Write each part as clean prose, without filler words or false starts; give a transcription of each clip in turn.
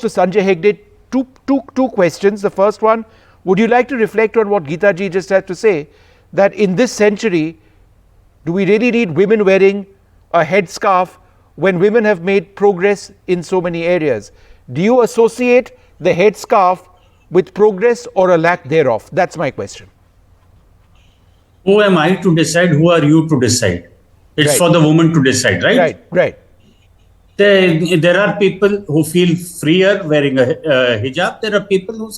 to Sanjay Hegde, two questions. The first one, would you like to reflect on what Geeta ji just had to say, that in this century, do we really need women wearing a headscarf when women have made progress in so many areas? Do you associate the headscarf with progress or a lack thereof? That's my question. Who am I to decide? Who are you to decide? It's Right. for the woman to decide, right? Right. There are people who feel freer wearing a hijab. There are people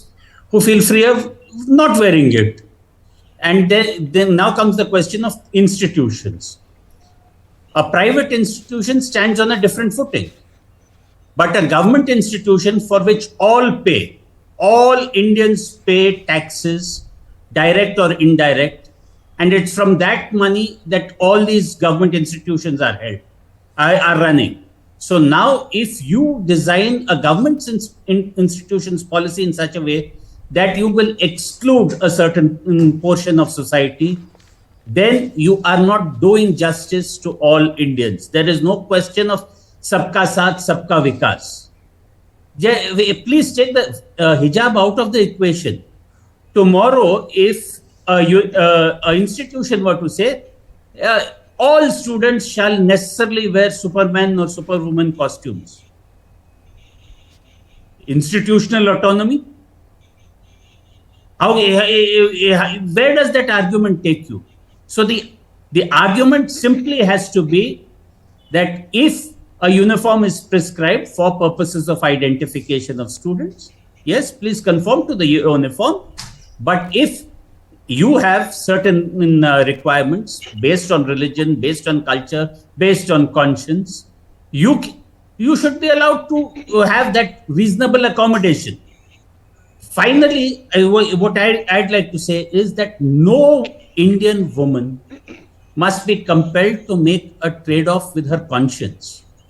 who feel freer not wearing it. And then now comes the question of institutions. A private institution stands on a different footing. But a government institution for which all Indians pay taxes, direct or indirect, and it's from that money that all these government institutions are running. So now, if you design a government institution's policy in such a way that you will exclude a certain portion of society, then you are not doing justice to all Indians. There is no question of sabka saath, sabka vikas. Please take the hijab out of the equation. Tomorrow, if an institution were to say, all students shall necessarily wear Superman or Superwoman costumes. Institutional autonomy? Where does that argument take you? So the argument simply has to be that if a uniform is prescribed for purposes of identification of students, yes, please conform to the uniform. But if you have certain requirements based on religion, based on culture, based on conscience, you should be allowed to have that reasonable accommodation. Finally, what I'd like to say is that no Indian woman must be compelled to make a trade-off with her conscience.